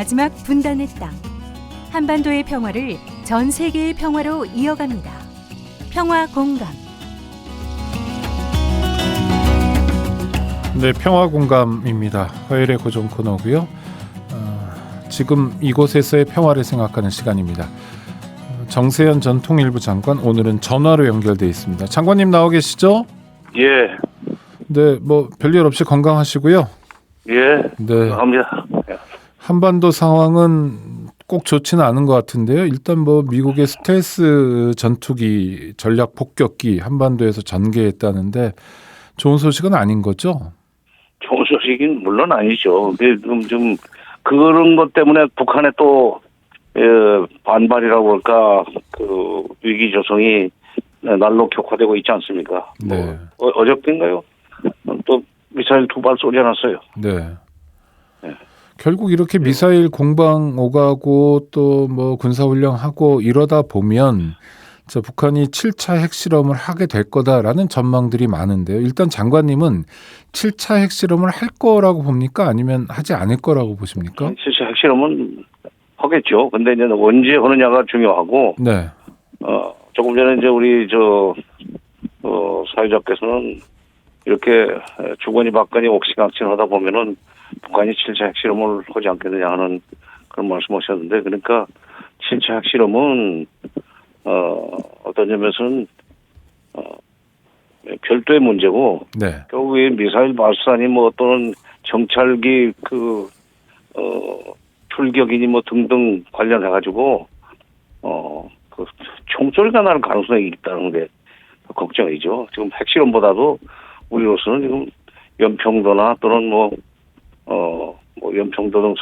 마지막 분단의 땅. 한반도의 평화를 전 세계의 평화로 이어갑니다. 평화 공감. 네, 평화 공감입니다. 화요일의 고정 코너고요. 지금 이곳에서의 평화를 생각하는 시간입니다. 정세현 전 통일부 장관, 오늘은 전화로 연결돼 있습니다. 장관님 나와 계시죠? 예. 네, 뭐 별일 없이 건강하시고요. 예. 네. 감사합니다. 한반도 상황은 꼭 좋지는 않은 것 같은데요. 일단 뭐 미국의 스텔스 전투기 전략 폭격기 한반도에서 전개했다는데 좋은 소식은 아닌 거죠? 좋은 소식은 물론 아니죠. 좀 그런 것 때문에 북한의 또 반발이라고 할까 그 위기 조성이 날로 격화되고 있지 않습니까? 네. 어저께인가요? 또 미사일 2발 쏘려놨어요. 네. 네. 결국 이렇게 미사일 공방 오가고 또 뭐 군사훈련하고 이러다 보면 북한이 7차 핵실험을 하게 될 거다라는 전망들이 많은데요. 일단 장관님은 7차 핵실험을 할 거라고 봅니까? 아니면 하지 않을 거라고 보십니까? 7차 핵실험은 하겠죠. 근데 이제 언제 하느냐가 중요하고, 네. 조금 전에 이제 우리 사회자께서는 이렇게 주거니 받거니 옥신각신하다 보면은 북한이 7차 핵실험을 하지 않겠느냐 하는 그런 말씀하셨는데, 그러니까 7차 핵실험은 어떤 점에서는 별도의 문제고, 네. 결국에 미사일 발사니 뭐 또는 정찰기 출격이니 뭐 등등 관련해 가지고 그 총소리가 날 가능성이 있다는 게 걱정이죠. 지금 핵실험보다도 우리로서는 지금 연평도나 또는 뭐 연평도 등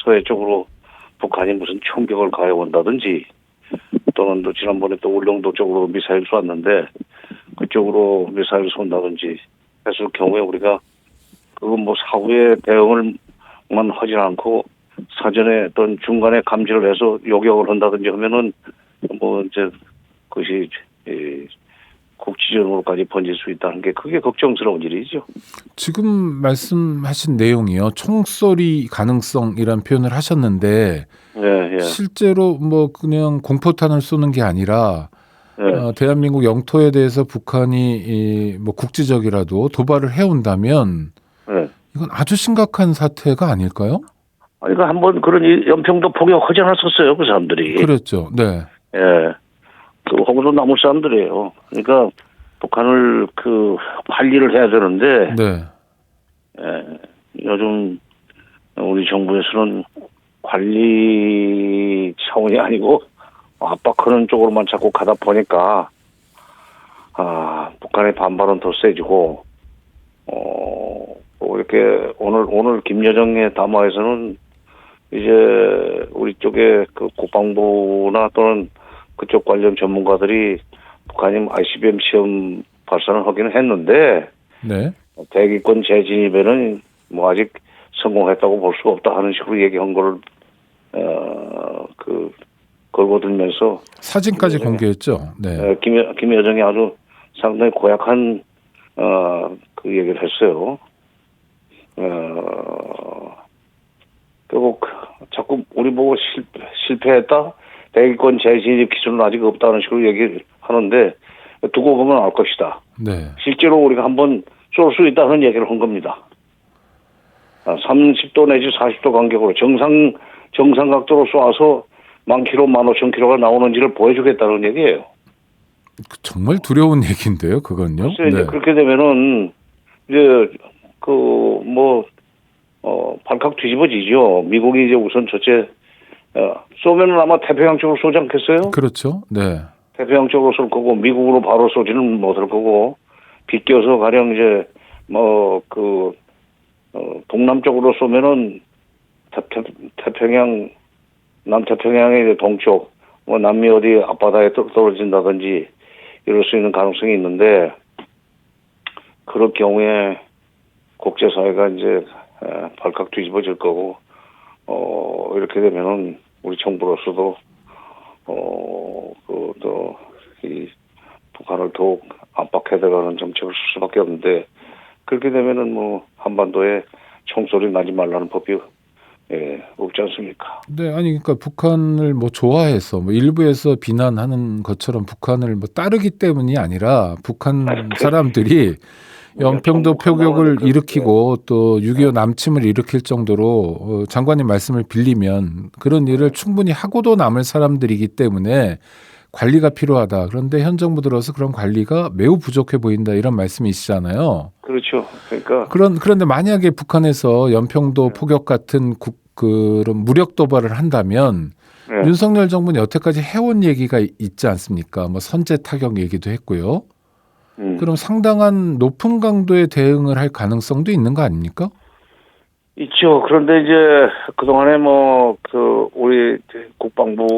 서해 쪽으로 북한이 무슨 총격을 가해온다든지, 또는 또 지난번에 또 울릉도 쪽으로 미사일 쏘았는데 그쪽으로 미사일 쏜다든지 했을 경우에 우리가 그건 뭐 사후에 대응을만 하지 않고 사전에 어떤 중간에 감지를 해서 요격을 한다든지 하면은 뭐 이제 그것이 국지전으로까지 번질 수 있다는 게 그게 걱정스러운 일이죠. 지금 말씀하신 내용이요. 총소리 가능성이란 표현을 하셨는데 예. 실제로 뭐 그냥 공포탄을 쏘는 게 아니라 대한민국 영토에 대해서 북한이 뭐 국지적이라도 도발을 해온다면 이건 아주 심각한 사태가 아닐까요? 이거 한번 그런 연평도 포격하지 않았었어요, 그 사람들이. 그랬죠. 네. 예. 그 홍수 나무 사람들이에요. 그러니까 북한을 관리를 해야 되는데, 네. 요즘 우리 정부에서는 관리 차원이 아니고 압박하는 쪽으로만 자꾸 가다 보니까 북한의 반발은 더 세지고, 이렇게 오늘 김여정의 담화에서는 이제 우리 쪽에 그 국방부나 또는 그쪽 관련 전문가들이 북한이 ICBM 시험 발사를 하기는 했는데, 네. 대기권 재진입에는 뭐 아직 성공했다고 볼 수가 없다 하는 식으로 얘기한 걸 걸고들면서 사진까지 공개했죠. 네. 김여정이 아주 상당히 고약한 그 얘기를 했어요. 결국 자꾸 우리 보고 실패했다, 대기권 재진입 기준은 아직 없다는 식으로 얘기를 하는데 두고 보면 알 것이다. 네. 실제로 우리가 한번 쏠 수 있다는 얘기를 한 겁니다. 30도 내지 40도 간격으로 정상 각도로 쏘아서 10,000km, 15,000km가 나오는지를 보여주겠다는 얘기예요. 정말 두려운 얘기인데요, 그건요. 글쎄, 이제 그렇게 되면은 이제 발칵 뒤집어지죠. 미국이 이제 우선 첫째 쏘면은 아마 태평양 쪽으로 쏘지 않겠어요? 그렇죠. 네. 태평양 쪽으로 쏠 거고 미국으로 바로 쏘지는 못할 거고, 빗겨서 가령 이제 동남쪽으로 쏘면은 태평양, 남태평양의 동쪽, 남미 어디 앞바다에 떨어진다든지 이럴 수 있는 가능성이 있는데, 그럴 경우에 국제사회가 이제 발칵 뒤집어질 거고, 이렇게 되면은 우리 정부로서도 이 북한을 더욱 압박해 들어가는 정책을 쓸 수밖에 없는데, 그렇게 되면은 뭐 한반도에 총소리 나지 말라는 법이 없지 않습니까? 네, 아니 그러니까 북한을 뭐 좋아해서 뭐 일부에서 비난하는 것처럼 북한을 뭐 따르기 때문이 아니라 북한 사람들이 연평도 표격을 일으키고 또 6.25 남침을 일으킬 정도로 장관님 말씀을 빌리면 그런 일을 충분히 하고도 남을 사람들이기 때문에 관리가 필요하다. 그런데 현 정부 들어서 그런 관리가 매우 부족해 보인다 이런 말씀이시잖아요. 그렇죠. 그러니까 그런데 만약에 북한에서 연평도 포격 같은 그런 무력 도발을 한다면 윤석열 정부는 여태까지 해온 얘기가 있지 않습니까? 뭐 선제 타격 얘기도 했고요. 그럼 상당한 높은 강도의 대응을 할 가능성도 있는 거 아닙니까? 있죠. 그런데 이제 그동안에 우리 국방부에서는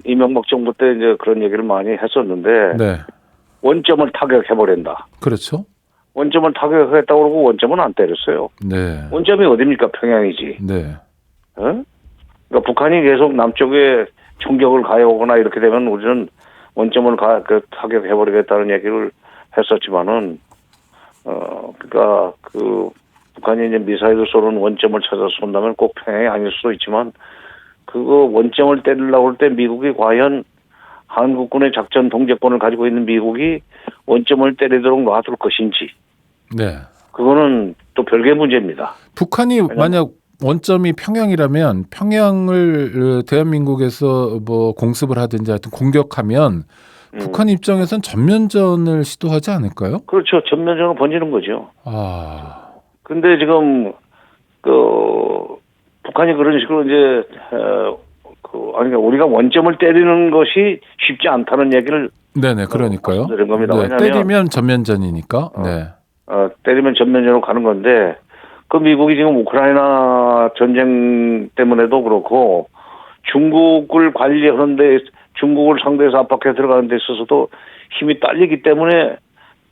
이명박 정부 때 이제 그런 얘기를 많이 했었는데 네, 원점을 타격해버린다. 그렇죠. 원점을 타격했다고 그러고 원점은 안 때렸어요. 네, 원점이 어딥니까? 평양이지. 네, 어? 그러니까 북한이 계속 남쪽에 총격을 가해오거나 이렇게 되면 우리는 원점을 타격해버리겠다는 얘기를 했었지만은, 그러니까 북한이 이제 미사일을 쏘는 원점을 찾아서 쏜다면 꼭 평양이 아닐 수도 있지만, 그거 원점을 때리려고 할 때 미국이 과연 한국군의 작전 통제권을 가지고 있는 미국이 원점을 때리도록 놔둘 것인지, 네. 그거는 또 별개의 문제입니다. 북한이 만약 원점이 평양이라면 평양을 대한민국에서 뭐 공습을 하든지 하여튼 공격하면 북한 입장에선 전면전을 시도하지 않을까요? 그렇죠. 전면전으로 번지는 거죠. 아, 근데 지금 북한이 그런 식으로 이제 그러니까 우리가 원점을 때리는 것이 쉽지 않다는 얘기를 네네, 그러니까요. 말씀드린 겁니다. 네, 왜냐하면 때리면 전면전이니까. 네, 때리면 전면전으로 가는 건데 그 미국이 지금 우크라이나 전쟁 때문에도 그렇고 중국을 관리하는데 중국을 상대해서 압박해 들어가는 데 있어서도 힘이 딸리기 때문에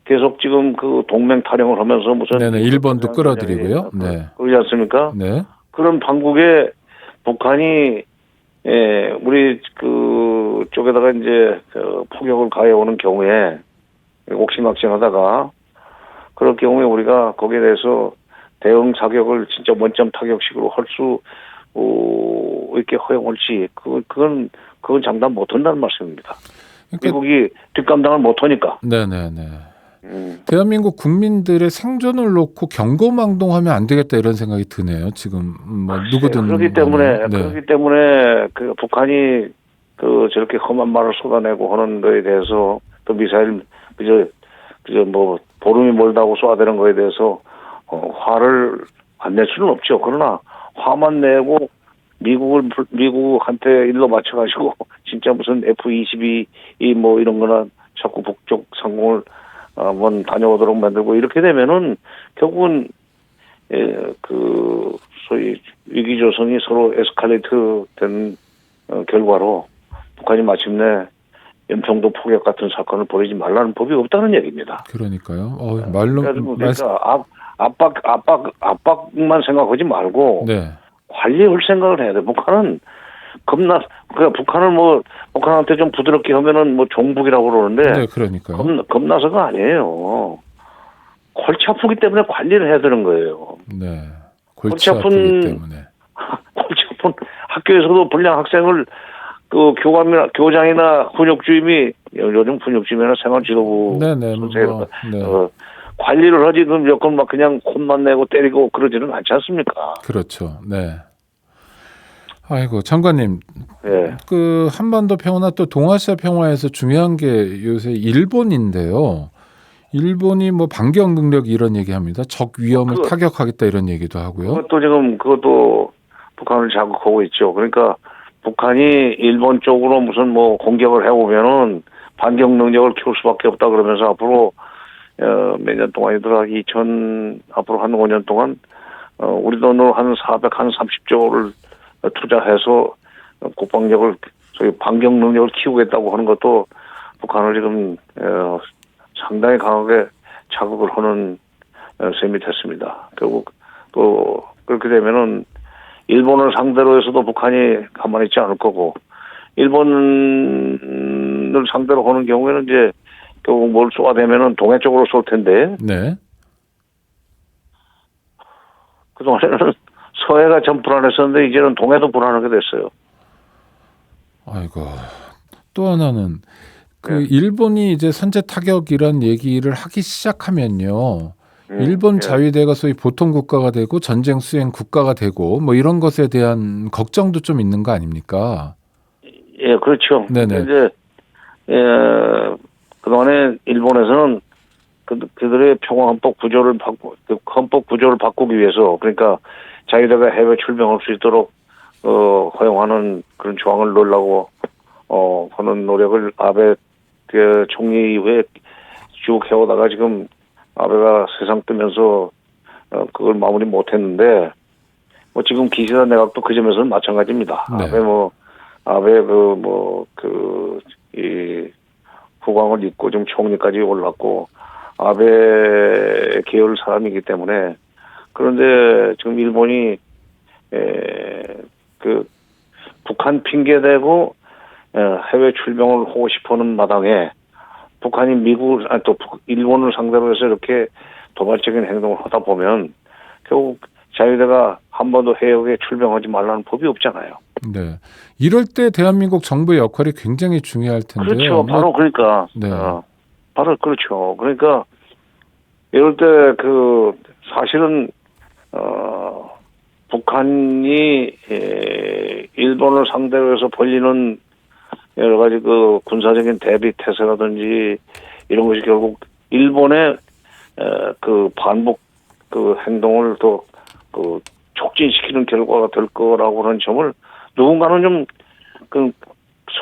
계속 지금 그 동맹 타령을 하면서 무슨 네네, 일본도 끌어들이고요. 네, 그러지 않습니까? 네, 그런 방국에 북한이 우리 그 쪽에다가 이제 포격을 가해오는 경우에 옥신각신하다가 그럴 경우에 우리가 거기에 대해서 대응 사격을 진짜 원점 타격식으로 할 수 있게 허용할지 그건 장담 못한다는 말씀입니다. 그러니까, 미국이 뒷감당을 못하니까. 네네네. 대한민국 국민들의 생존을 놓고 경고망동하면 안 되겠다 이런 생각이 드네요. 지금 뭐 누구든 그렇기 때문에 그 북한이 저렇게 험한 말을 쏟아내고 하는 거에 대해서 또 미사일 그저 뭐 보름이 멀다고 쏘아대는 거에 대해서 화를 안 낼 수는 없죠. 그러나 화만 내고 미국한테 일로 맞춰가지고 진짜 무슨 F-22 뭐 이런 거나 자꾸 북쪽 상공을 한번 다녀오도록 만들고 이렇게 되면은 결국은 소위 위기 조성이 서로 에스컬레이트 된 결과로 북한이 마침내 연평도 포격 같은 사건을 벌이지 말라는 법이 없다는 얘기입니다. 그러니까 압박만 생각하지 말고 네. 관리할 생각을 해야 돼. 북한은 북한한테 좀 부드럽게 하면은 뭐 종북이라고 그러는데. 네, 그러니까요. 겁나서가 아니에요. 골치 아프기 때문에 관리를 해야 되는 거예요. 네. 골치 아프기 때문에. 골치 아픈 학교에서도 불량 학생을 교장이나 훈육주임이 요즘 훈육주임이나 생활지도부 선생님 관리를 하지 그럼 여건 막 그냥 혼만 내고 때리고 그러지는 않지 않습니까? 그렇죠. 네. 아이고 장관님, 네. 그 한반도 평화나 또 동아시아 평화에서 중요한 게 요새 일본인데요. 일본이 뭐 반격 능력 이런 얘기합니다. 적 위험을 타격하겠다 이런 얘기도 하고요. 그것도 북한을 자극하고 있죠. 그러니까 북한이 일본 쪽으로 무슨 뭐 공격을 해오면은 반격 능력을 키울 수밖에 없다 그러면서 앞으로 몇 년 동안이더라 앞으로 한 5년 동안 우리 돈으로 한 430조를 투자해서 국방력을 소위 반격 능력을 키우겠다고 하는 것도 북한을 지금 상당히 강하게 자극을 하는 셈이 됐습니다. 결국 또 그렇게 되면은 일본을 상대로 해서도 북한이 가만히 있지 않을 거고 일본을 상대로 하는 경우에는 이제 결국 뭘 쏘아대면은 동해 쪽으로 쏠 텐데 네. 그동안에는 서해가 전 불안했었는데 이제는 동해도 불안하게 됐어요. 아이고. 또 하나는 그 네. 일본이 이제 선제 타격이란 얘기를 하기 시작하면요. 일본 예. 자위대가 소위 보통 국가가 되고 전쟁 수행 국가가 되고 뭐 이런 것에 대한 걱정도 좀 있는 거 아닙니까? 예, 그렇죠. 네네. 이제 그동안에 일본에서는 그들의 평화 헌법 구조를 바꾸기 위해서 그러니까 자위대가 해외 출병할 수 있도록 허용하는 그런 조항을 넣으려고 하는 노력을 아베 그 총리 이후에 쭉 해오다가 지금 아베가 세상 뜨면서 그걸 마무리 못했는데 뭐 지금 기시다 내각도 그 점에서는 마찬가지입니다. 네. 아베 이 후광을 잇고 지금 총리까지 올랐고 아베 계열 사람이기 때문에 그런데 지금 일본이 그 북한 핑계대고 해외 출병을 하고 싶어하는 마당에 북한이 일본을 상대로 해서 이렇게 도발적인 행동을 하다 보면 결국 자위대가 한 번도 해역에 출병하지 말라는 법이 없잖아요. 네. 이럴 때 대한민국 정부의 역할이 굉장히 중요할 텐데요. 그렇죠. 바로 그러니까. 네. 바로 그렇죠. 그러니까 이럴 때 사실은 북한이 일본을 상대로 해서 벌리는 여러 가지 그 군사적인 대비 태세라든지 이런 것이 결국 일본의 그 반복 그 행동을 더 촉진시키는 결과가 될 거라고 하는 점을 누군가는 좀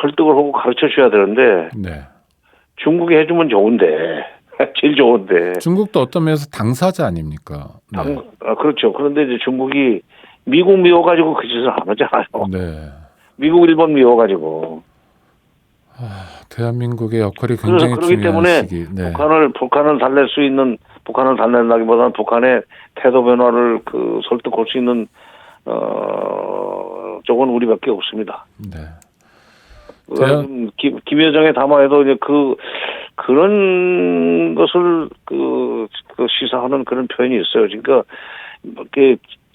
설득을 하고 가르쳐 줘야 되는데 네. 중국이 해주면 좋은데 제일 좋은데 중국도 어떤 면에서 당사자 아닙니까? 네. 그렇죠. 그런데 이제 중국이 미국 미워가지고 그 짓을 안 하잖아요. 네. 미국 일본 미워가지고 대한민국의 역할이 굉장히 그렇기 중요한 때문에 시기. 네. 북한을 달랠다기보다는 북한의 태도 변화를 설득할 수 있는 쪽은 우리밖에 없습니다. 네. 김여정의 담화에도 이제 그런 것을 시사하는 그런 표현이 있어요. 그러니까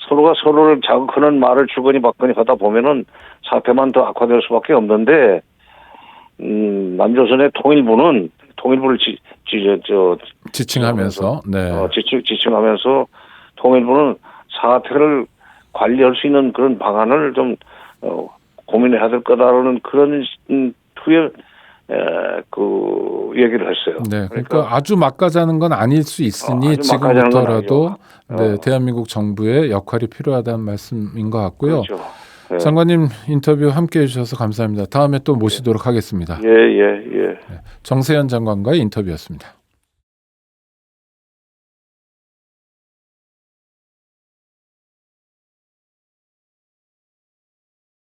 서로가 서로를 자극하는 말을 주거니 받거니 하다 보면은 사태만 더 악화될 수밖에 없는데 남조선의 통일부를 지칭하면서 네. 지칭하면서 통일부는 사태를 관리할 수 있는 그런 방안을 좀 고민해야 될 거다라는 그런 투의 얘기를 했어요. 네, 그러니까 아주 막가자는 건 아닐 수 있으니 지금부터라도 네, 대한민국 정부의 역할이 필요하다는 말씀인 것 같고요. 그렇죠. 네. 장관님 인터뷰 함께해 주셔서 감사합니다. 다음에 또 모시도록 하겠습니다. 예. 네, 정세현 장관과의 인터뷰였습니다.